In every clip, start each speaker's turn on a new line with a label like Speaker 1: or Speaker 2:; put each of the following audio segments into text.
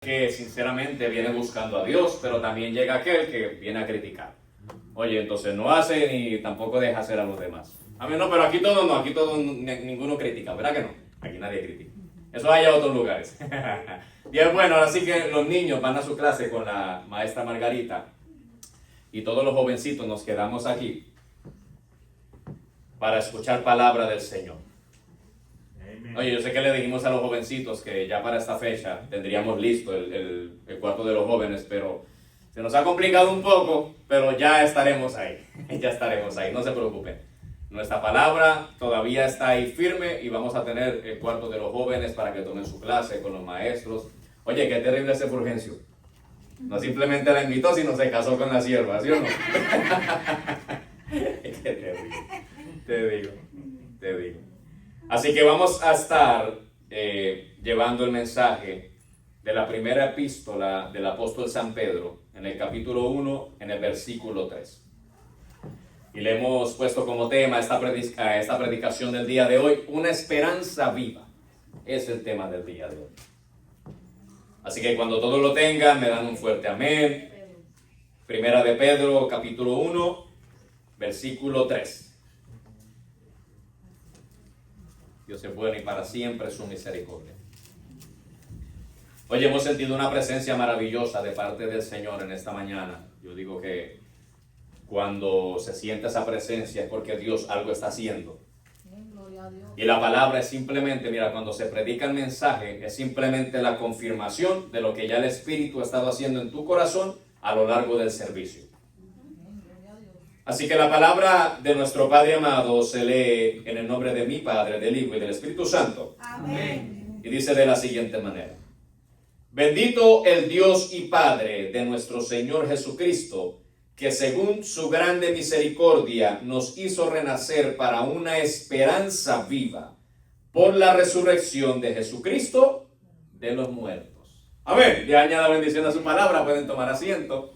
Speaker 1: que sinceramente viene buscando a Dios, pero también llega aquel que viene a criticar. Oye, entonces no hace ni tampoco deja hacer a los demás. A mí no, pero aquí todos no, ninguno critica, ¿verdad que no? Aquí nadie critica. Eso hay a otros lugares. Y es bueno, ahora sí que los niños van a su clase con la maestra Margarita y todos los jovencitos nos quedamos aquí para escuchar palabra del Señor. Oye, yo sé que le dijimos a los jovencitos que ya para esta fecha tendríamos listo el cuarto de los jóvenes, pero se nos ha complicado un poco, pero ya estaremos ahí, ya estaremos ahí, no se preocupen. Nuestra palabra todavía está ahí firme y vamos a tener el cuarto de los jóvenes para que tomen su clase con los maestros. Oye, qué terrible ese Fulgencio. No simplemente la invitó, sino se casó con la sierva, ¿sí o no? Qué terrible, te digo. Así que vamos a estar llevando el mensaje de la primera epístola del apóstol San Pedro, en el capítulo 1, en el versículo 3. Y le hemos puesto como tema esta predicación del día de hoy, una esperanza viva. Es el tema del día de hoy. Así que cuando todos lo tengan, me dan un fuerte amén. Primera de Pedro, capítulo 1, versículo 3. Dios es bueno y para siempre su misericordia. Hoy hemos sentido una presencia maravillosa de parte del Señor en esta mañana. Yo digo que cuando se siente esa presencia es porque Dios algo está haciendo. Y la palabra es simplemente, mira, cuando se predica el mensaje, es simplemente la confirmación de lo que ya el Espíritu ha estado haciendo en tu corazón a lo largo del servicio. Así que la palabra de nuestro Padre amado se lee en el nombre de mi Padre, del Hijo y del Espíritu Santo. Amén. Y dice de la siguiente manera: bendito el Dios y Padre de nuestro Señor Jesucristo, que según su grande misericordia nos hizo renacer para una esperanza viva por la resurrección de Jesucristo de los muertos. Amén. Le añada bendición a su palabra, pueden tomar asiento.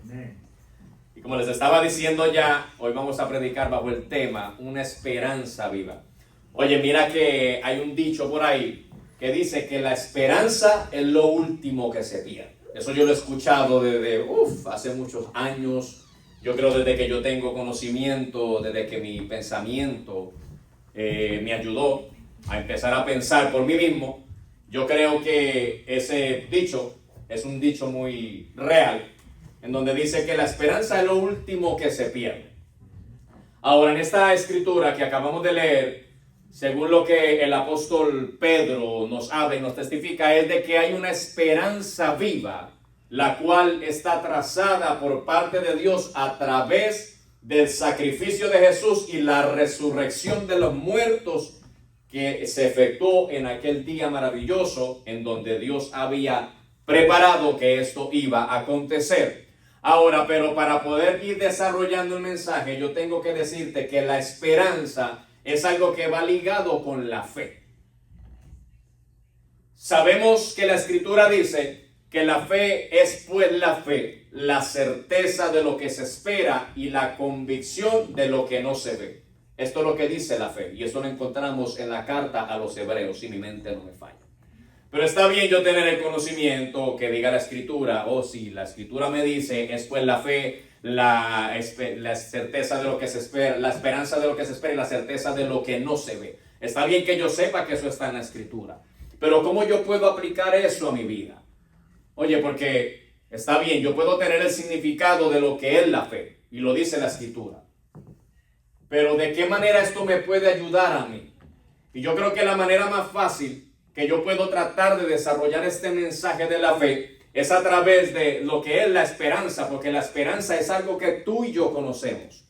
Speaker 1: Amén. Y como les estaba diciendo ya, hoy vamos a predicar bajo el tema una esperanza viva. Oye, mira que hay un dicho por ahí que dice que la esperanza es lo último que se pierde. Eso yo lo he escuchado desde hace muchos años. Yo creo desde que yo tengo conocimiento, desde que mi pensamiento me ayudó a empezar a pensar por mí mismo. Yo creo que ese dicho es un dicho muy real, en donde dice que la esperanza es lo último que se pierde. Ahora, en esta escritura que acabamos de leer, según lo que el apóstol Pedro nos habla y nos testifica, es de que hay una esperanza viva, la cual está trazada por parte de Dios a través del sacrificio de Jesús y la resurrección de los muertos que se efectuó en aquel día maravilloso en donde Dios había preparado que esto iba a acontecer. Ahora, pero para poder ir desarrollando el mensaje, yo tengo que decirte que la esperanza es algo que va ligado con la fe. Sabemos que la Escritura dice que la fe es pues la fe, la certeza de lo que se espera y la convicción de lo que no se ve. Esto es lo que dice la fe y esto lo encontramos en la carta a los Hebreos, si mi mente no me falla. Pero está bien yo tener el conocimiento que diga la Escritura, sí, la Escritura me dice, es pues la fe, la certeza de lo que se espera, la esperanza de lo que se espera y la certeza de lo que no se ve. Está bien que yo sepa que eso está en la Escritura, pero ¿cómo yo puedo aplicar eso a mi vida? Oye, porque está bien, yo puedo tener el significado de lo que es la fe, y lo dice la Escritura, pero ¿de qué manera esto me puede ayudar a mí? Y yo creo que la manera más fácil que yo puedo tratar de desarrollar este mensaje de la fe es a través de lo que es la esperanza, porque la esperanza es algo que tú y yo conocemos.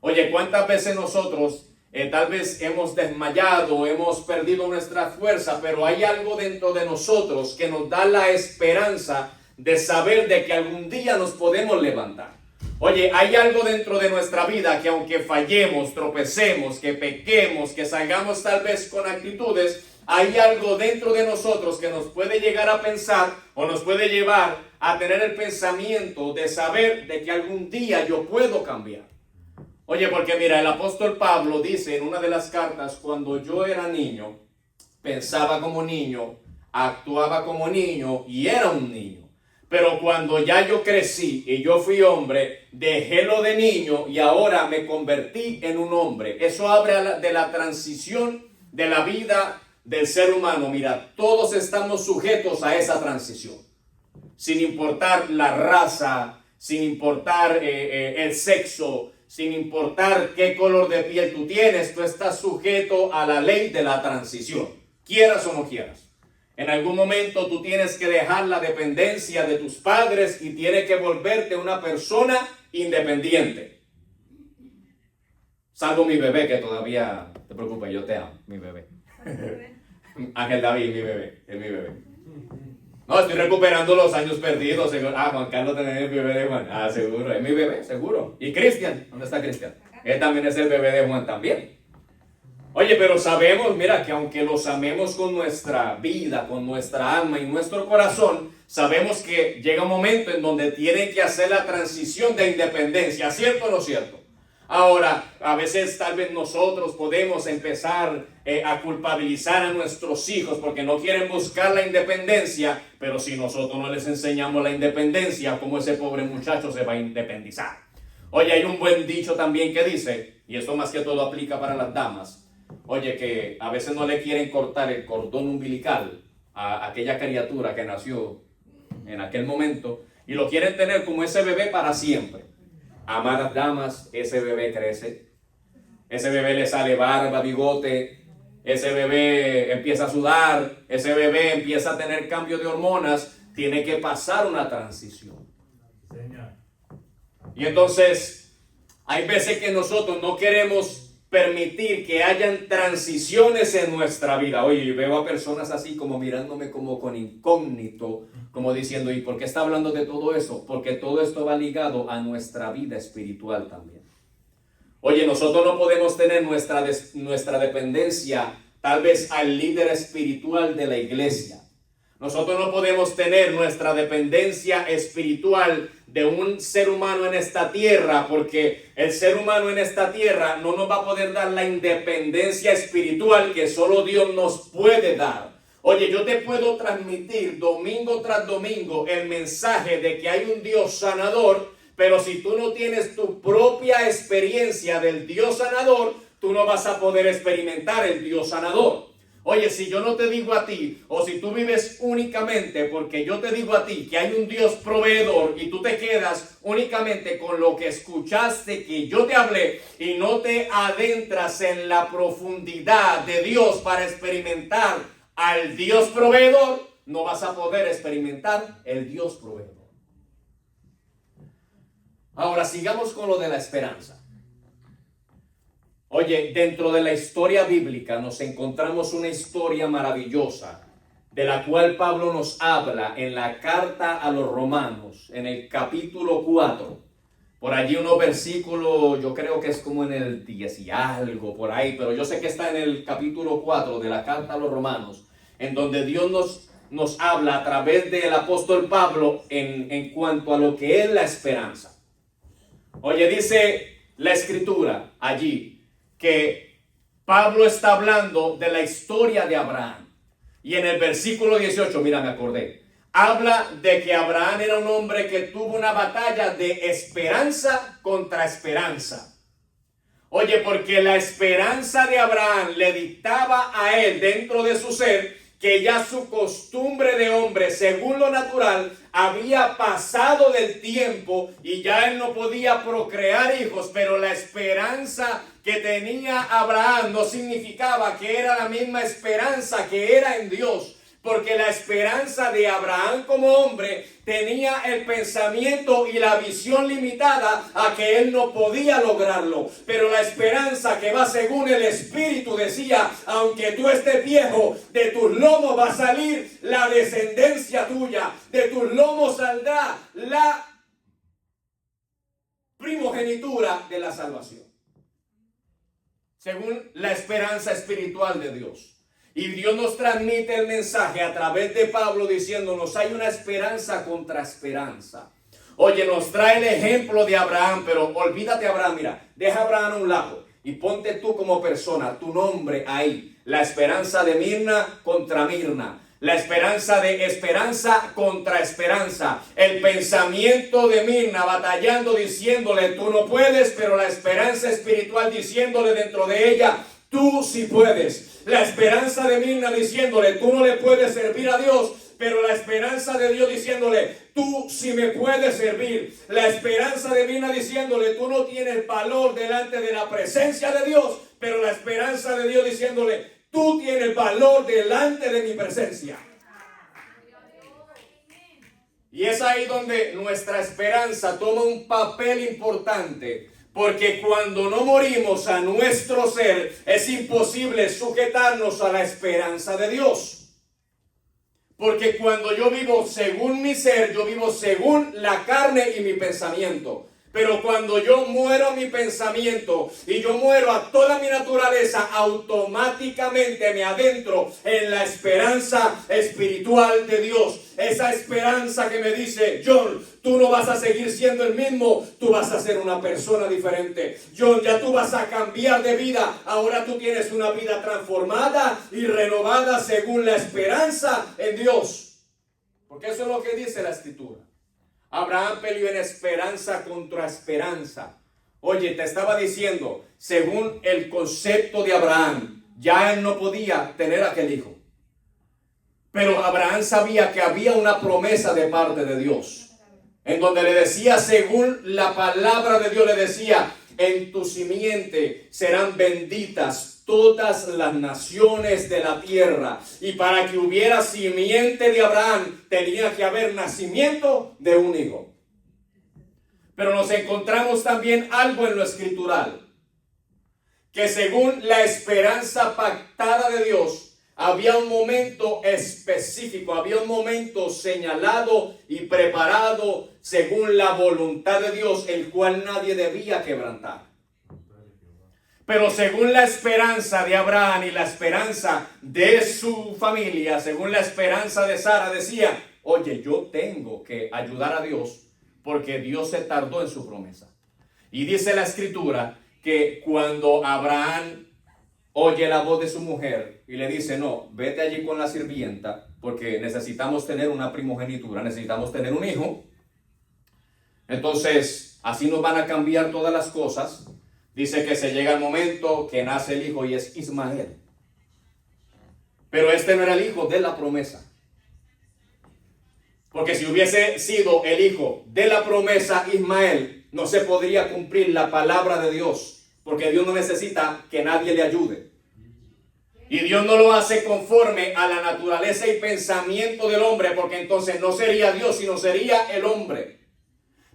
Speaker 1: Oye, ¿cuántas veces nosotros tal vez hemos desmayado, hemos perdido nuestra fuerza, pero hay algo dentro de nosotros que nos da la esperanza de saber de que algún día nos podemos levantar? Oye, hay algo dentro de nuestra vida que aunque fallemos, tropecemos, que pequemos, que salgamos tal vez con actitudes, hay algo dentro de nosotros que nos puede llegar a pensar o nos puede llevar a tener el pensamiento de saber de que algún día yo puedo cambiar. Oye, porque mira, el apóstol Pablo dice en una de las cartas, cuando yo era niño, pensaba como niño, actuaba como niño y era un niño. Pero cuando ya yo crecí y yo fui hombre, dejé lo de niño y ahora me convertí en un hombre. Eso habla de la transición de la vida del ser humano. Mira, todos estamos sujetos a esa transición, sin importar la raza, sin importar el sexo, sin importar qué color de piel tú tienes, tú estás sujeto a la ley de la transición, quieras o no quieras. En algún momento tú tienes que dejar la dependencia de tus padres y tienes que volverte una persona independiente. Salvo mi bebé, que todavía, no te preocupes, yo te amo, mi bebé. Ángel David, mi bebé, es mi bebé. No, estoy recuperando los años perdidos. Juan Carlos tiene el bebé de Juan. Seguro, es mi bebé, seguro. ¿Y Cristian? ¿Dónde está Cristian? Él también es el bebé de Juan también. Oye, pero sabemos, mira, que aunque los amemos con nuestra vida, con nuestra alma y nuestro corazón, sabemos que llega un momento en donde tienen que hacer la transición de independencia, ¿cierto o no cierto? Ahora, a veces tal vez nosotros podemos empezar a culpabilizar a nuestros hijos porque no quieren buscar la independencia, pero si nosotros no les enseñamos la independencia, ¿cómo ese pobre muchacho se va a independizar? Oye, hay un buen dicho también que dice, y esto más que todo aplica para las damas, oye, que a veces no le quieren cortar el cordón umbilical a aquella criatura que nació en aquel momento y lo quieren tener como ese bebé para siempre. Amadas damas, ese bebé crece, ese bebé le sale barba, bigote, ese bebé empieza a sudar, ese bebé empieza a tener cambio de hormonas, tiene que pasar una transición. Y entonces, hay veces que nosotros no queremos permitir que hayan transiciones en nuestra vida. Oye, yo veo a personas así como mirándome como con incógnito, como diciendo, ¿y por qué está hablando de todo eso? Porque todo esto va ligado a nuestra vida espiritual también. Oye, nosotros no podemos tener nuestra dependencia tal vez al líder espiritual de la iglesia. Nosotros no podemos tener nuestra dependencia espiritual de un ser humano en esta tierra, porque el ser humano en esta tierra no nos va a poder dar la independencia espiritual que solo Dios nos puede dar. Oye, yo te puedo transmitir domingo tras domingo el mensaje de que hay un Dios sanador, pero si tú no tienes tu propia experiencia del Dios sanador, tú no vas a poder experimentar el Dios sanador. Oye, si yo no te digo a ti, o si tú vives únicamente porque yo te digo a ti que hay un Dios proveedor y tú te quedas únicamente con lo que escuchaste que yo te hablé y no te adentras en la profundidad de Dios para experimentar al Dios proveedor, no vas a poder experimentar el Dios proveedor. Ahora sigamos con lo de la esperanza. Oye, dentro de la historia bíblica nos encontramos una historia maravillosa de la cual Pablo nos habla en la carta a los Romanos, en el capítulo 4. Por allí unos versículos, yo creo que es como en el 10 y algo por ahí, pero yo sé que está en el capítulo 4 de la carta a los Romanos, en donde Dios nos habla a través del apóstol Pablo en cuanto a lo que es la esperanza. Oye, dice la escritura allí, que Pablo está hablando de la historia de Abraham. Y en el versículo 18, mira, me acordé, habla de que Abraham era un hombre que tuvo una batalla de esperanza contra esperanza. Oye, porque la esperanza de Abraham le dictaba a él dentro de su ser que ya su costumbre de hombre, según lo natural, había pasado del tiempo y ya él no podía procrear hijos, pero la esperanza que tenía Abraham no significaba que era la misma esperanza que era en Dios, porque la esperanza de Abraham como hombre tenía el pensamiento y la visión limitada a que él no podía lograrlo. Pero la esperanza que va según el Espíritu decía, aunque tú estés viejo, de tus lomos va a salir la descendencia tuya, de tus lomos saldrá la primogenitura de la salvación. Según la esperanza espiritual de Dios. Y Dios nos transmite el mensaje a través de Pablo diciéndonos hay una esperanza contra esperanza. Oye, nos trae el ejemplo de Abraham, pero olvídate Abraham, mira, deja a Abraham a un lado y ponte tú como persona, tu nombre ahí. La esperanza de Mirna contra Mirna. La esperanza de esperanza contra esperanza. El pensamiento de Mirna batallando diciéndole tú no puedes, pero la esperanza espiritual diciéndole dentro de ella tú sí puedes. La esperanza de Mirna diciéndole tú no le puedes servir a Dios, pero la esperanza de Dios diciéndole tú sí me puedes servir. La esperanza de Mirna diciéndole tú no tienes valor delante de la presencia de Dios, pero la esperanza de Dios diciéndole tú tienes valor delante de mi presencia. Y es ahí donde nuestra esperanza toma un papel importante. Porque cuando no morimos a nuestro ser, es imposible sujetarnos a la esperanza de Dios. Porque cuando yo vivo según mi ser, yo vivo según la carne y mi pensamiento. Pero cuando yo muero a mi pensamiento y yo muero a toda mi naturaleza, automáticamente me adentro en la esperanza espiritual de Dios. Esa esperanza que me dice, John, tú no vas a seguir siendo el mismo, tú vas a ser una persona diferente. John, ya tú vas a cambiar de vida. Ahora tú tienes una vida transformada y renovada según la esperanza en Dios. Porque eso es lo que dice la Escritura. Abraham peleó en esperanza contra esperanza. Oye, te estaba diciendo, según el concepto de Abraham, ya él no podía tener aquel hijo. Pero Abraham sabía que había una promesa de parte de Dios, en donde le decía, según la palabra de Dios, le decía, en tu simiente serán benditas todas las naciones de la tierra. Y para que hubiera simiente de Abraham, tenía que haber nacimiento de un hijo. Pero nos encontramos también algo en lo escritural, que según la esperanza pactada de Dios, había un momento específico, había un momento señalado y preparado según la voluntad de Dios, el cual nadie debía quebrantar. Pero según la esperanza de Abraham y la esperanza de su familia, según la esperanza de Sara, decía, oye, yo tengo que ayudar a Dios porque Dios se tardó en su promesa. Y dice la Escritura que cuando Abraham oye la voz de su mujer y le dice, no, vete allí con la sirvienta porque necesitamos tener una primogenitura, necesitamos tener un hijo. Entonces, así nos van a cambiar todas las cosas. Dice que se llega el momento que nace el hijo y es Ismael. Pero este no era el hijo de la promesa. Porque si hubiese sido el hijo de la promesa Ismael, no se podría cumplir la palabra de Dios. Porque Dios no necesita que nadie le ayude. Y Dios no lo hace conforme a la naturaleza y pensamiento del hombre, porque entonces no sería Dios, sino sería el hombre.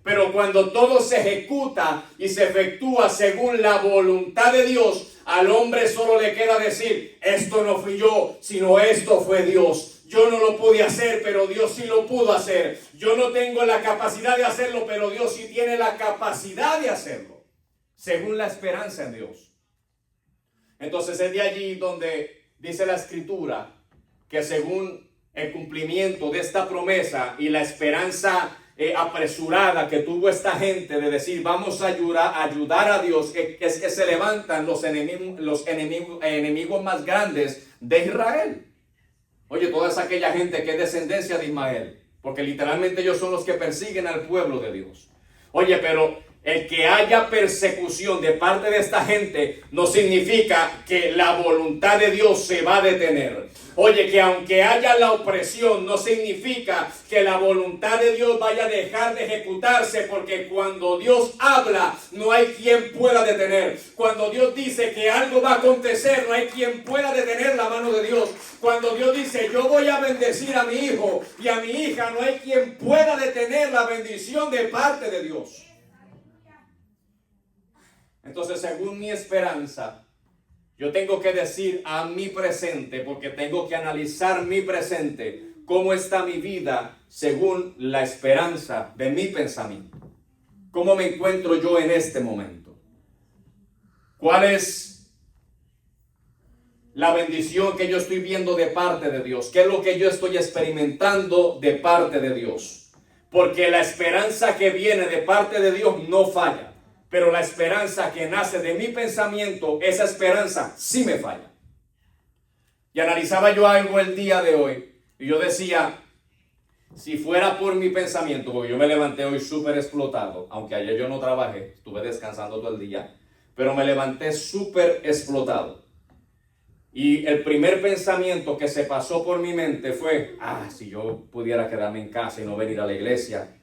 Speaker 1: Pero cuando todo se ejecuta y se efectúa según la voluntad de Dios, al hombre solo le queda decir, esto no fui yo, sino esto fue Dios. Yo no lo pude hacer, pero Dios sí lo pudo hacer. Yo no tengo la capacidad de hacerlo, pero Dios sí tiene la capacidad de hacerlo, según la esperanza en Dios. Entonces es de allí donde dice la Escritura que según el cumplimiento de esta promesa y la esperanza apresurada que tuvo esta gente de decir vamos a ayudar a Dios, es que se levantan los enemigos más grandes de Israel. Oye, toda esa aquella gente que es descendencia de Ismael, porque literalmente ellos son los que persiguen al pueblo de Dios. Oye, pero el que haya persecución de parte de esta gente no significa que la voluntad de Dios se va a detener. Oye, que aunque haya la opresión no significa que la voluntad de Dios vaya a dejar de ejecutarse, porque cuando Dios habla no hay quien pueda detener. Cuando Dios dice que algo va a acontecer, no hay quien pueda detener la mano de Dios. Cuando Dios dice yo voy a bendecir a mi hijo y a mi hija, no hay quien pueda detener la bendición de parte de Dios. Entonces, según mi esperanza, yo tengo que decir a mi presente, porque tengo que analizar mi presente, cómo está mi vida según la esperanza de mi pensamiento. ¿Cómo me encuentro yo en este momento? ¿Cuál es la bendición que yo estoy viendo de parte de Dios? ¿Qué es lo que yo estoy experimentando de parte de Dios? Porque la esperanza que viene de parte de Dios no falla. Pero la esperanza que nace de mi pensamiento, esa esperanza sí me falla. Y analizaba yo algo el día de hoy. Y yo decía, si fuera por mi pensamiento, porque yo me levanté hoy súper explotado, aunque ayer yo no trabajé, estuve descansando todo el día, pero me levanté súper explotado. Y el primer pensamiento que se pasó por mi mente fue, si yo pudiera quedarme en casa y no venir a la iglesia.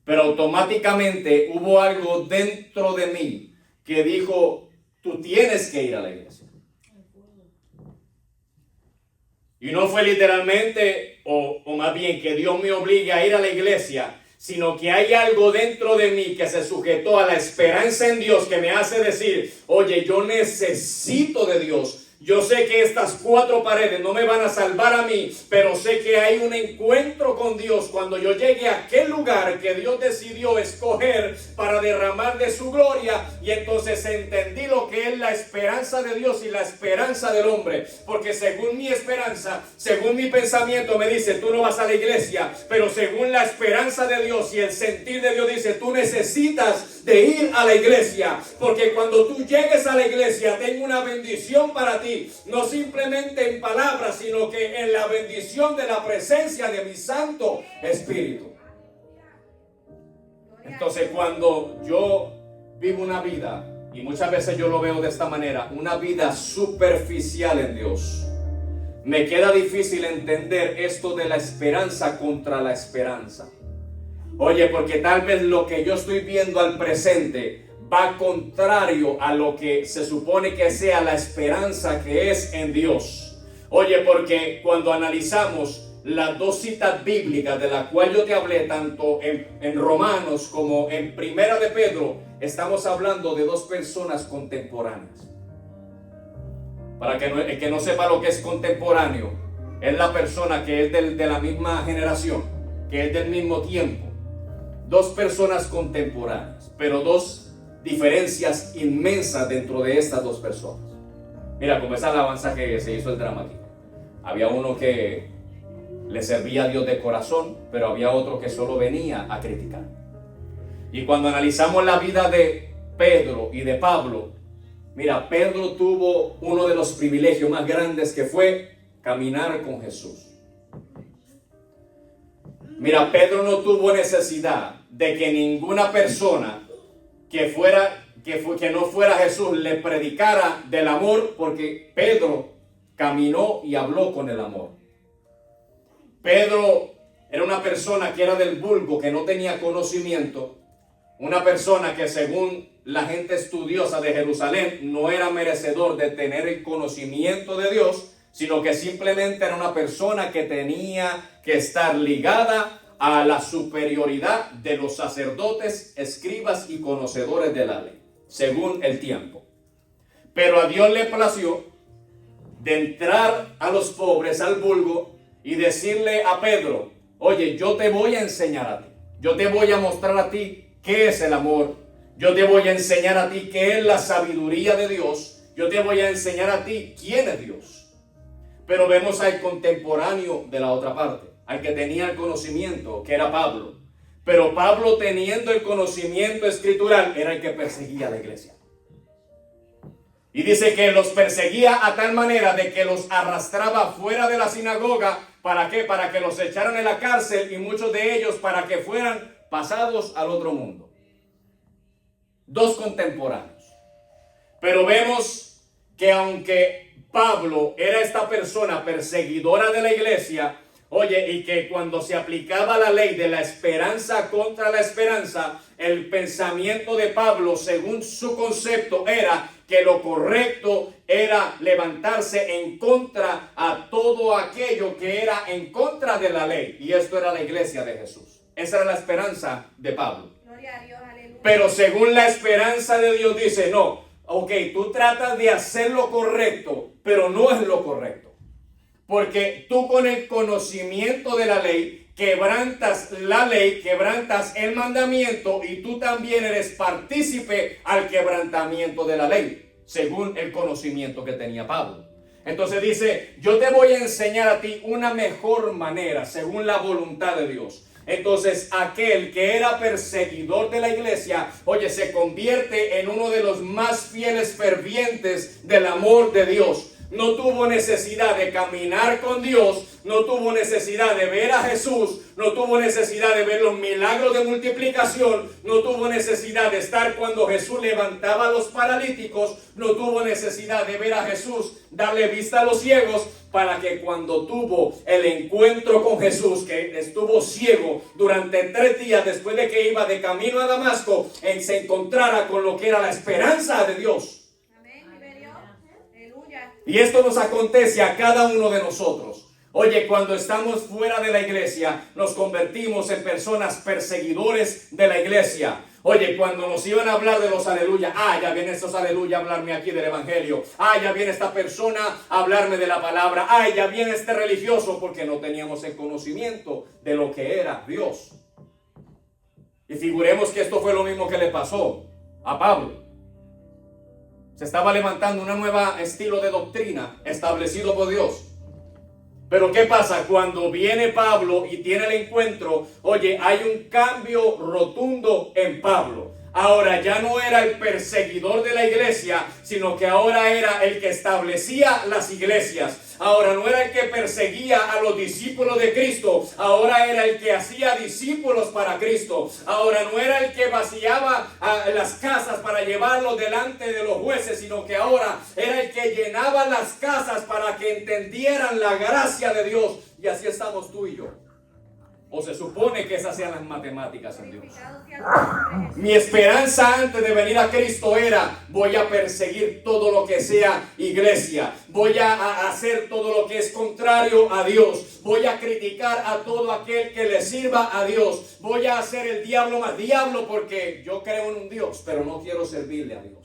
Speaker 1: Pero automáticamente hubo algo dentro de mí que dijo, tú tienes que ir a la iglesia. Y no fue literalmente, o más bien que Dios me obligue a ir a la iglesia, sino que hay algo dentro de mí que se sujetó a la esperanza en Dios que me hace decir, oye, yo necesito de Dios. Yo sé que estas 4 paredes no me van a salvar a mí, pero sé que hay un encuentro con Dios cuando yo llegue a aquel lugar que Dios decidió escoger para derramar de su gloria. Y entonces entendí lo que es la esperanza de Dios y la esperanza del hombre. Porque según mi esperanza, según mi pensamiento me dice, tú no vas a la iglesia. Pero según la esperanza de Dios y el sentir de Dios dice, tú necesitas de ir a la iglesia. Porque cuando tú llegues a la iglesia, tengo una bendición para ti. No simplemente en palabras, sino que en la bendición de la presencia de mi Santo Espíritu. Entonces, cuando yo vivo una vida, y muchas veces yo lo veo de esta manera, una vida superficial en Dios, me queda difícil entender esto de la esperanza contra la esperanza. Oye, porque tal vez lo que yo estoy viendo al presente va contrario a lo que se supone que sea la esperanza que es en Dios. Oye, porque cuando analizamos las 2 citas bíblicas de las cuales yo te hablé, tanto en Romanos como en Primera de Pedro, estamos hablando de 2 personas contemporáneas. Para que el que no sepa lo que es contemporáneo, es la persona que es de la misma generación, que es del mismo tiempo. 2 personas contemporáneas, pero 2 diferencias inmensas dentro de estas 2 personas. Mira, como esa alabanza que se hizo el drama aquí. Había uno que le servía a Dios de corazón, pero había otro que solo venía a criticar. Y cuando analizamos la vida de Pedro y de Pablo, mira, Pedro tuvo uno de los privilegios más grandes que fue caminar con Jesús. Mira, Pedro no tuvo necesidad de que ninguna persona que no fuera Jesús le predicara del amor, porque Pedro caminó y habló con el amor. Pedro era una persona que era del vulgo, que no tenía conocimiento, una persona que según la gente estudiosa de Jerusalén no era merecedor de tener el conocimiento de Dios, sino que simplemente era una persona que tenía que estar ligada a la superioridad de los sacerdotes, escribas y conocedores de la ley, según el tiempo. Pero a Dios le plació de entrar a los pobres, al vulgo, y decirle a Pedro, oye, yo te voy a enseñar a ti, yo te voy a mostrar a ti qué es el amor, yo te voy a enseñar a ti qué es la sabiduría de Dios, yo te voy a enseñar a ti quién es Dios. Pero vemos al contemporáneo de la otra parte, al que tenía el conocimiento, que era Pablo. Pero Pablo, teniendo el conocimiento escritural, era el que perseguía a la iglesia. Y dice que los perseguía a tal manera de que los arrastraba fuera de la sinagoga. ¿Para qué? Para que los echaran en la cárcel, y muchos de ellos para que fueran pasados al otro mundo. 2 contemporáneos. Pero vemos que aunque Pablo era esta persona perseguidora de la iglesia, oye, y que cuando se aplicaba la ley de la esperanza contra la esperanza, el pensamiento de Pablo, según su concepto, era que lo correcto era levantarse en contra a todo aquello que era en contra de la ley. Y esto era la iglesia de Jesús. Esa era la esperanza de Pablo. Gloria a Dios, aleluya. Pero según la esperanza de Dios dice, no, ok, tú tratas de hacer lo correcto, pero no es lo correcto. Porque tú con el conocimiento de la ley quebrantas la ley, quebrantas el mandamiento, y tú también eres partícipe al quebrantamiento de la ley, según el conocimiento que tenía Pablo. Entonces dice, yo te voy a enseñar a ti una mejor manera, según la voluntad de Dios. Entonces aquel que era perseguidor de la iglesia, oye, se convierte en uno de los más fieles fervientes del amor de Dios. no tuvo necesidad de caminar con Dios, no tuvo necesidad de ver a Jesús, no tuvo necesidad de ver los milagros de multiplicación, no tuvo necesidad de estar cuando Jesús levantaba a los paralíticos, no tuvo necesidad de ver a Jesús darle vista a los ciegos, para que cuando tuvo el encuentro con Jesús, que estuvo ciego durante 3 días después de que iba de camino a Damasco, él se encontrara con lo que era la esperanza de Dios. Y esto nos acontece a cada uno de nosotros. Oye, cuando estamos fuera de la iglesia, nos convertimos en personas perseguidores de la iglesia. Oye, cuando nos iban a hablar de los aleluya, ya vienen estos aleluya a hablarme aquí del evangelio. Ya viene esta persona a hablarme de la palabra. Ya viene este religioso, porque no teníamos el conocimiento de lo que era Dios. Y figuremos que esto fue lo mismo que le pasó a Pablo. Se estaba levantando un nuevo estilo de doctrina establecido por Dios. Pero ¿qué pasa? Cuando viene Pablo y tiene el encuentro, oye, hay un cambio rotundo en Pablo. Ahora ya no era el perseguidor de la iglesia, sino que ahora era el que establecía las iglesias. Ahora no era el que perseguía a los discípulos de Cristo, ahora era el que hacía discípulos para Cristo. Ahora no era el que vaciaba las casas para llevarlos delante de los jueces, sino que ahora era el que llenaba las casas para que entendieran la gracia de Dios. Y así estamos tú y yo. O se supone que esas sean las matemáticas en Dios. Mi esperanza antes de venir a Cristo era: voy a perseguir todo lo que sea iglesia, voy a hacer todo lo que es contrario a Dios, voy a criticar a todo aquel que le sirva a Dios, voy a hacer el diablo más diablo, porque yo creo en un Dios, pero no quiero servirle a Dios.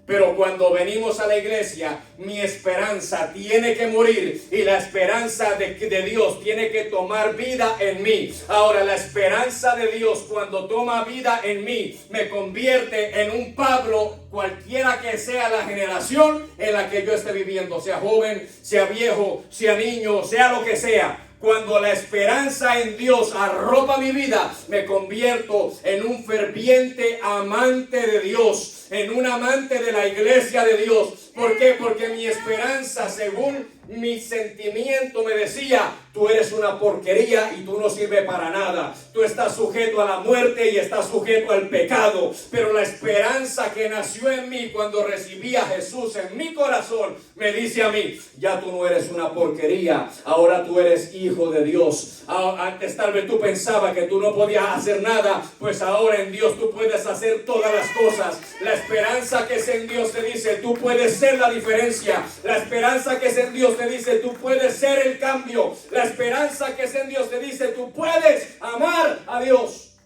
Speaker 1: Pero cuando venimos a la iglesia, mi esperanza tiene que morir y la esperanza de Dios tiene que tomar vida en mí. Ahora, la esperanza de Dios, cuando toma vida en mí, me convierte en un Pablo, cualquiera que sea la generación en la que yo esté viviendo, sea joven, sea viejo, sea niño, sea lo que sea. Cuando la esperanza en Dios arropa mi vida, me convierto en un ferviente amante de Dios, en un amante de la iglesia de Dios. ¿Por qué? Porque mi esperanza, según mi sentimiento, me decía: tú eres una porquería y tú no sirves para nada. Tú estás sujeto a la muerte y estás sujeto al pecado. Pero la esperanza que nació en mí cuando recibí a Jesús en mi corazón me dice a mí: ya tú no eres una porquería, ahora tú eres hijo de Dios. Antes tal vez tú pensabas que tú no podías hacer nada, pues ahora en Dios tú puedes hacer todas las cosas. La esperanza que es en Dios te dice: tú puedes ser la diferencia. La esperanza que es en Dios te dice: tú puedes ser el cambio. La esperanza que es en Dios te dice: tú puedes amar a Dios.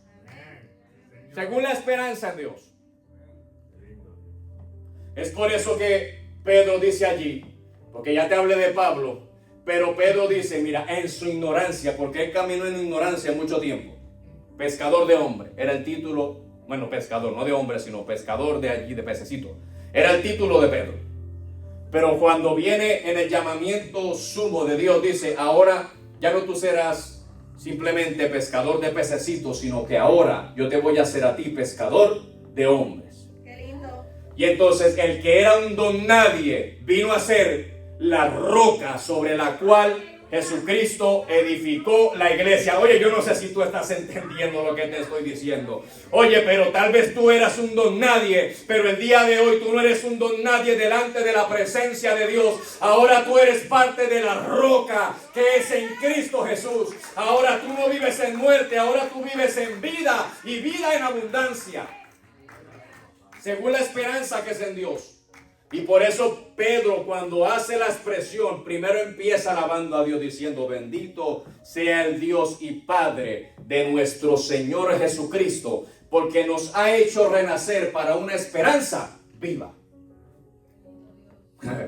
Speaker 1: Según la esperanza en Dios. Es por eso que Pedro dice allí, porque ya te hablé de Pablo, pero Pedro dice, mira, en su ignorancia, porque él caminó en ignorancia mucho tiempo. Pescador de hombre, era el título. Bueno, pescador, no de hombre, sino pescador de allí, de pececito. Era el título de Pedro. Pero cuando viene en el llamamiento sumo de Dios, dice: ahora ya no tú serás simplemente pescador de pececitos, sino que ahora yo te voy a hacer a ti pescador de hombres. Qué lindo. Y entonces el que era un don nadie vino a ser la roca sobre la cual Jesucristo edificó la iglesia. Oye, yo no sé si tú estás entendiendo lo que te estoy diciendo. Oye, pero tal vez tú eras un don nadie, pero el día de hoy tú no eres un don nadie delante de la presencia de Dios. Ahora tú eres parte de la roca que es en Cristo Jesús. Ahora tú no vives en muerte, ahora tú vives en vida y vida en abundancia, según la esperanza que es en Dios. Y por eso Pedro, cuando hace la expresión, primero empieza alabando a Dios diciendo: bendito sea el Dios y Padre de nuestro Señor Jesucristo, porque nos ha hecho renacer para una esperanza viva.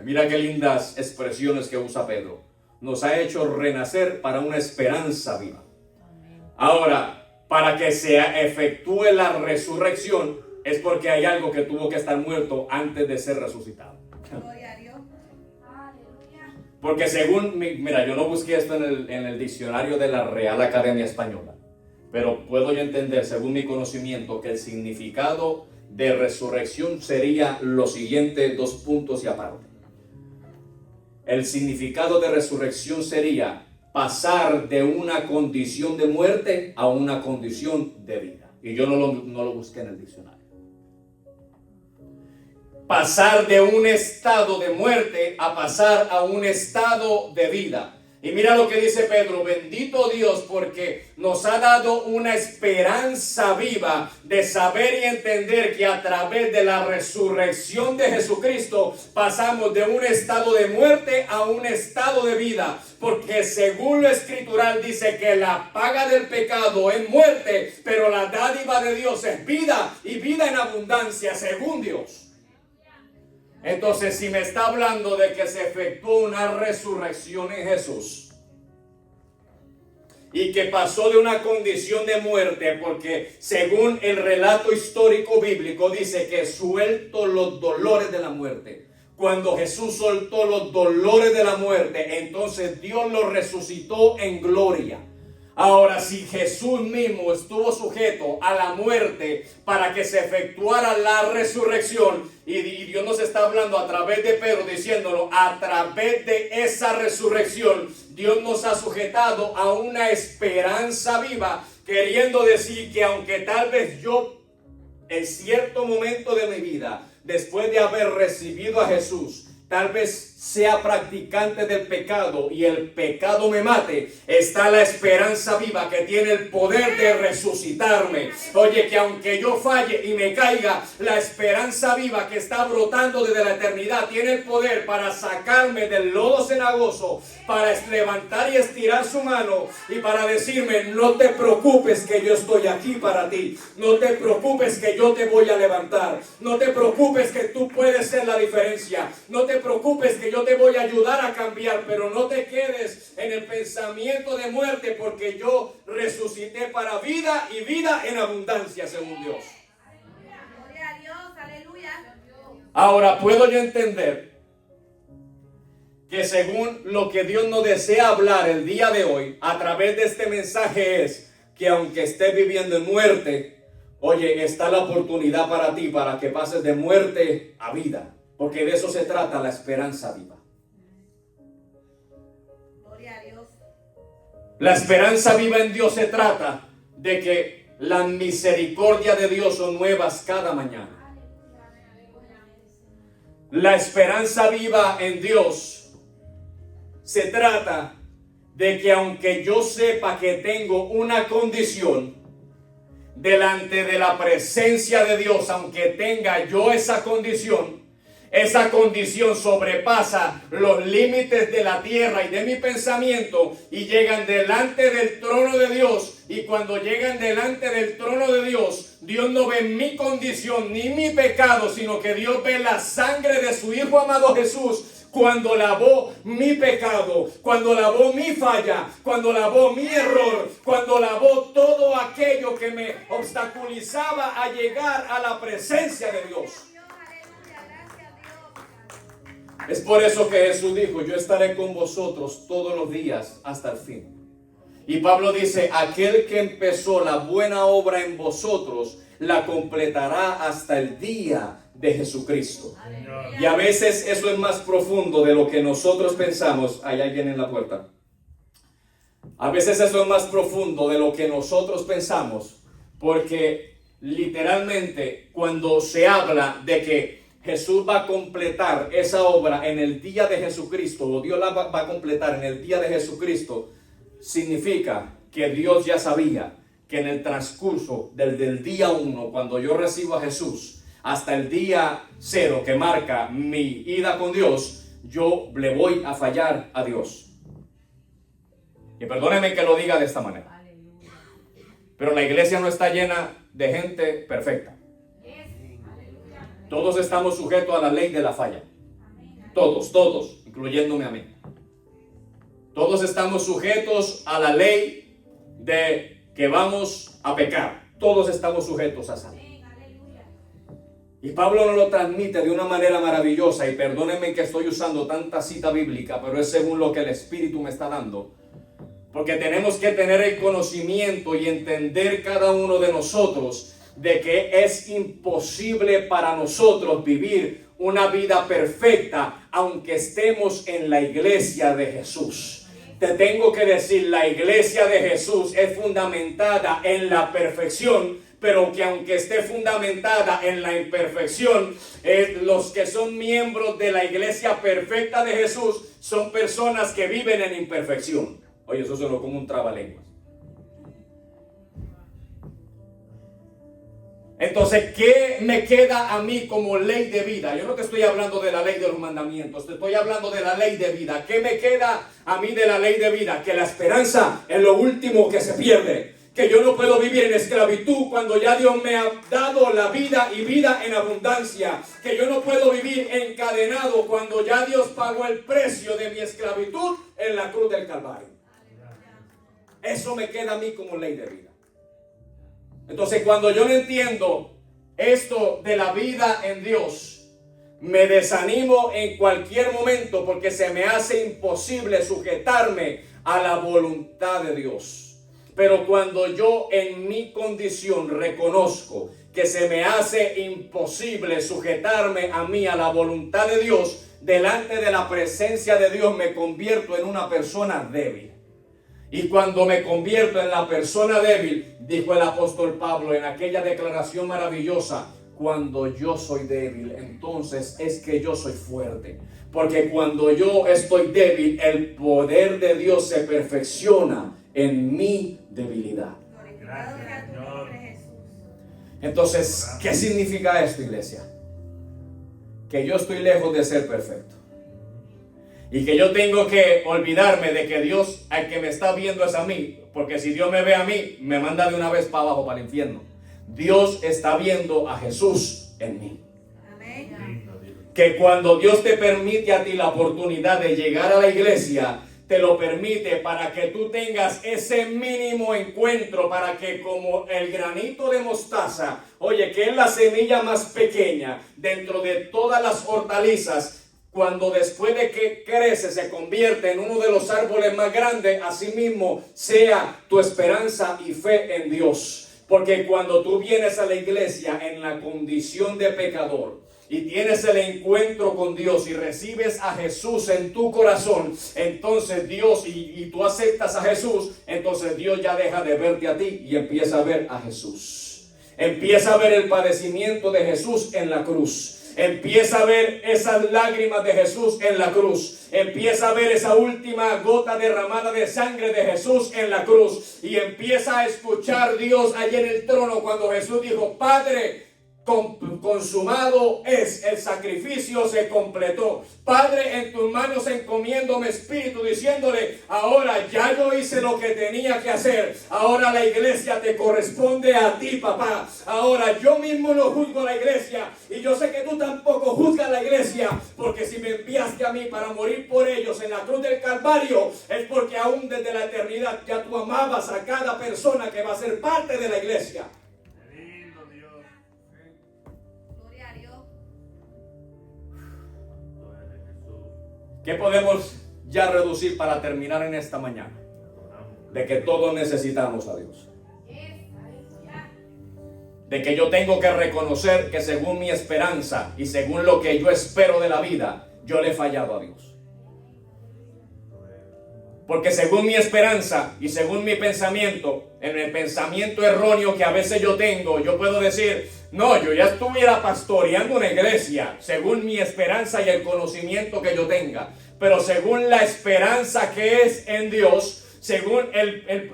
Speaker 1: Mira qué lindas expresiones que usa Pedro. Nos ha hecho renacer para una esperanza viva. Ahora, para que se efectúe la resurrección, es porque hay algo que tuvo que estar muerto antes de ser resucitado. Porque según, mira, yo no busqué esto en el diccionario de la Real Academia Española, pero puedo yo entender, según mi conocimiento, que el significado de resurrección sería lo siguiente, 2 puntos y aparte. el significado de resurrección sería pasar de una condición de muerte a una condición de vida. Y yo no lo busqué en el diccionario. Pasar de un estado de muerte a pasar a un estado de vida. Y mira lo que dice Pedro: bendito Dios, porque nos ha dado una esperanza viva de saber y entender que a través de la resurrección de Jesucristo pasamos de un estado de muerte a un estado de vida. Porque según lo escritural dice que la paga del pecado es muerte, pero la dádiva de Dios es vida, y vida en abundancia según Dios. Entonces, si me está hablando de que se efectuó una resurrección en Jesús y que pasó de una condición de muerte, porque según el relato histórico bíblico dice que suelto los dolores de la muerte. Cuando Jesús soltó los dolores de la muerte, entonces Dios lo resucitó en gloria. Ahora, si Jesús mismo estuvo sujeto a la muerte para que se efectuara la resurrección, y Dios nos está hablando a través de Pedro diciéndolo, a través de esa resurrección, Dios nos ha sujetado a una esperanza viva, queriendo decir que aunque tal vez yo en cierto momento de mi vida, después de haber recibido a Jesús, tal vez sea practicante del pecado y el pecado me mate, está la esperanza viva que tiene el poder de resucitarme. Oye, que aunque yo falle y me caiga, la esperanza viva que está brotando desde la eternidad tiene el poder para sacarme del lodo cenagoso, para levantar y estirar su mano y para decirme: no te preocupes que yo estoy aquí para ti, no te preocupes que yo te voy a levantar, no te preocupes que tú puedes ser la diferencia, no te preocupes que yo te voy a ayudar a cambiar, pero no te quedes en el pensamiento de muerte, porque yo resucité para vida y vida en abundancia según Dios.
Speaker 2: Gloria a Dios, aleluya.
Speaker 1: Ahora, puedo yo entender que según lo que Dios nos desea hablar el día de hoy a través de este mensaje es que aunque estés viviendo en muerte, oye, está la oportunidad para ti para que pases de muerte a vida. Porque de eso se trata la esperanza viva.
Speaker 2: Gloria a Dios.
Speaker 1: La esperanza viva en Dios se trata de que las misericordias de Dios son nuevas cada mañana. La esperanza viva en Dios se trata de que aunque yo sepa que tengo una condición delante de la presencia de Dios, aunque tenga yo esa condición sobrepasa los límites de la tierra y de mi pensamiento y llegan delante del trono de Dios. Y cuando llegan delante del trono de Dios, Dios no ve mi condición ni mi pecado, sino que Dios ve la sangre de su Hijo amado Jesús. Cuando lavó mi pecado, cuando lavó mi falla, cuando lavó mi error, cuando lavó todo aquello que me obstaculizaba a llegar a la presencia de Dios. Es por eso que Jesús dijo: yo estaré con vosotros todos los días hasta el fin. Y Pablo dice: aquel que empezó la buena obra en vosotros, la completará hasta el día de Jesucristo. Aleluya. Y a veces eso es más profundo de lo que nosotros pensamos. Hay alguien en la puerta. A veces eso es más profundo de lo que nosotros pensamos, porque literalmente cuando se habla de que Jesús va a completar esa obra en el día de Jesucristo, o Dios la va a completar en el día de Jesucristo, significa que Dios ya sabía que en el transcurso desde el día 1, cuando yo recibo a Jesús, hasta el día 0 que marca mi ida con Dios, yo le voy a fallar a Dios. Y perdónenme que lo diga de esta manera, pero la iglesia no está llena de gente perfecta. Todos estamos sujetos a la ley de la falla. Todos, incluyéndome a mí. Todos estamos sujetos a la ley de que vamos a pecar. Todos estamos sujetos a esa ley. Y Pablo nos lo transmite de una manera maravillosa. Y perdónenme que estoy usando tanta cita bíblica, pero es según lo que el Espíritu me está dando. Porque tenemos que tener el conocimiento y entender cada uno de nosotros de que es imposible para nosotros vivir una vida perfecta aunque estemos en la iglesia de Jesús. Te tengo que decir, la iglesia de Jesús es fundamentada en la perfección, pero que aunque esté fundamentada en la imperfección, los que son miembros de la iglesia perfecta de Jesús son personas que viven en imperfección. Oye, eso suena como un trabalenguas. Entonces, ¿qué me queda a mí como ley de vida? Yo no te estoy hablando de la ley de los mandamientos, te estoy hablando de la ley de vida. ¿Qué me queda a mí de la ley de vida? Que la esperanza es lo último que se pierde. Que yo no puedo vivir en esclavitud cuando ya Dios me ha dado la vida y vida en abundancia. Que yo no puedo vivir encadenado cuando ya Dios pagó el precio de mi esclavitud en la cruz del Calvario. Eso me queda a mí como ley de vida. Entonces, cuando yo no entiendo esto de la vida en Dios, me desanimo en cualquier momento porque se me hace imposible sujetarme a la voluntad de Dios. Pero cuando yo en mi condición reconozco que se me hace imposible sujetarme a mí a la voluntad de Dios, delante de la presencia de Dios me convierto en una persona débil. Y cuando me convierto en la persona débil, dijo el apóstol Pablo en aquella declaración maravillosa, cuando yo soy débil, entonces es que yo soy fuerte. Porque cuando yo estoy débil, el poder de Dios se perfecciona en mi debilidad.
Speaker 2: Gracias, Señor.
Speaker 1: Entonces, ¿qué significa esto, iglesia? Que yo estoy lejos de ser perfecto. Y que yo tengo que olvidarme de que Dios, al que me está viendo es a mí. Porque si Dios me ve a mí, me manda de una vez para abajo, para el infierno. Dios está viendo a Jesús en mí.
Speaker 2: Amén.
Speaker 1: Que cuando Dios te permite a ti la oportunidad de llegar a la iglesia, te lo permite para que tú tengas ese mínimo encuentro, para que como el granito de mostaza, oye, que es la semilla más pequeña dentro de todas las hortalizas, cuando después de que crece se convierte en uno de los árboles más grandes, asimismo sea tu esperanza y fe en Dios. Porque cuando tú vienes a la iglesia en la condición de pecador y tienes el encuentro con Dios y recibes a Jesús en tu corazón, entonces Dios, y tú aceptas a Jesús, entonces Dios ya deja de verte a ti y empieza a ver a Jesús. Empieza a ver el padecimiento de Jesús en la cruz. Empieza a ver esas lágrimas de Jesús en la cruz. Empieza a ver esa última gota derramada de sangre de Jesús en la cruz. Y empieza a escuchar Dios allí en el trono cuando Jesús dijo, Padre, consumado es, el sacrificio se completó. Padre, en tus manos encomiendo mi espíritu, diciéndole, ahora ya yo hice lo que tenía que hacer. Ahora la iglesia te corresponde a ti, papá. Ahora yo mismo no juzgo la iglesia, y yo sé que tú tampoco juzgas la iglesia, porque si me enviaste a mí para morir por ellos en la cruz del Calvario, es porque aún desde la eternidad ya tú amabas a cada persona que va a ser parte de la iglesia. ¿Qué podemos ya reducir para terminar en esta mañana? De que todos necesitamos a Dios. De que yo tengo que reconocer que según mi esperanza y según lo que yo espero de la vida, yo le he fallado a Dios. Porque según mi esperanza y según mi pensamiento, en el pensamiento erróneo que a veces yo tengo, yo puedo decir, no, yo ya estuviera pastoreando una iglesia, según mi esperanza y el conocimiento que yo tenga. Pero según la esperanza que es en Dios, según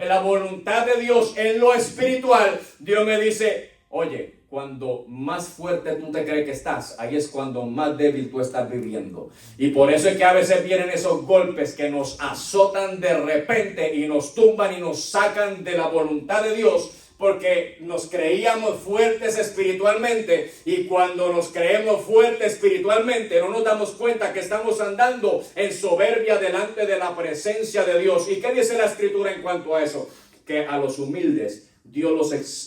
Speaker 1: la voluntad de Dios en lo espiritual, Dios me dice, oye, cuando más fuerte tú te crees que estás, ahí es cuando más débil tú estás viviendo. Y por eso es que a veces vienen esos golpes que nos azotan de repente y nos tumban y nos sacan de la voluntad de Dios, porque nos creíamos fuertes espiritualmente, y cuando nos creemos fuertes espiritualmente no nos damos cuenta que estamos andando en soberbia delante de la presencia de Dios. ¿Y qué dice la escritura en cuanto a eso? Que a los humildes Dios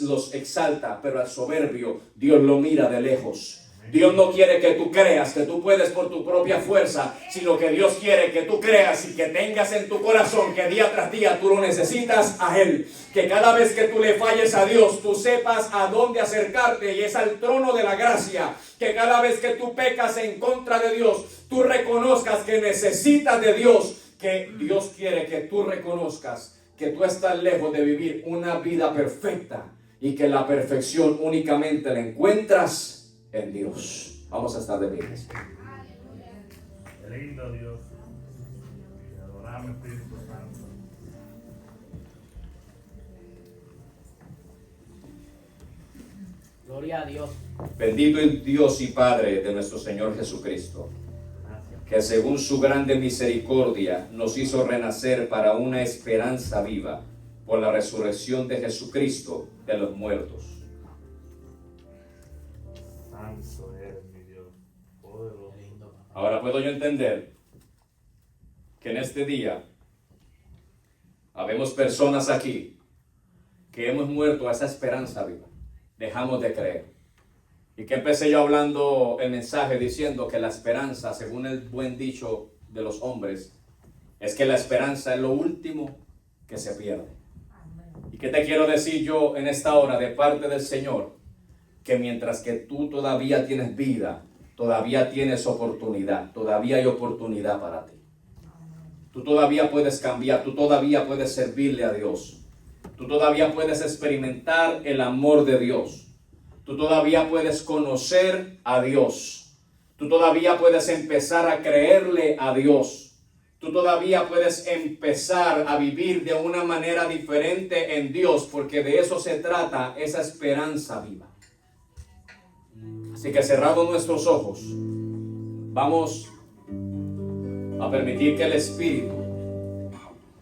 Speaker 1: los exalta, pero al soberbio Dios lo mira de lejos. Dios no quiere que tú creas que tú puedes por tu propia fuerza, sino que Dios quiere que tú creas y que tengas en tu corazón que día tras día tú lo necesitas a Él. Que cada vez que tú le falles a Dios, tú sepas a dónde acercarte y es al trono de la gracia. Que cada vez que tú pecas en contra de Dios, tú reconozcas que necesitas de Dios. Que Dios quiere que tú reconozcas que tú estás lejos de vivir una vida perfecta y que la perfección únicamente la encuentras en Dios. Vamos a estar de pie.
Speaker 3: Qué lindo Dios. Te adoramos, Espíritu Santo.
Speaker 4: Gloria a Dios.
Speaker 1: Bendito el Dios y Padre de nuestro Señor Jesucristo,
Speaker 3: Gracias.
Speaker 1: que según su grande misericordia nos hizo renacer para una esperanza viva por la resurrección de Jesucristo de los muertos.
Speaker 3: Santo eres mi Dios. Poderoso.
Speaker 1: Ahora puedo yo entender que en este día habemos personas aquí que hemos muerto a esa esperanza viva. Dejamos de creer. Y que empecé yo hablando el mensaje diciendo que la esperanza, según el buen dicho de los hombres, es que la esperanza es lo último que se pierde. ¿Y qué te quiero decir yo en esta hora de parte del Señor? Que mientras que tú todavía tienes vida, todavía tienes oportunidad, todavía hay oportunidad para ti. Tú todavía puedes cambiar, tú todavía puedes servirle a Dios. Tú todavía puedes experimentar el amor de Dios. Tú todavía puedes conocer a Dios. Tú todavía puedes empezar a creerle a Dios. Tú todavía puedes empezar a vivir de una manera diferente en Dios, porque de eso se trata esa esperanza viva. Así que cerrados nuestros ojos, vamos a permitir que el Espíritu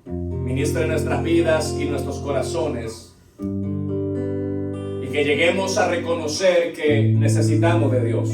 Speaker 1: ministre nuestras vidas y nuestros corazones y que lleguemos a reconocer que necesitamos de Dios.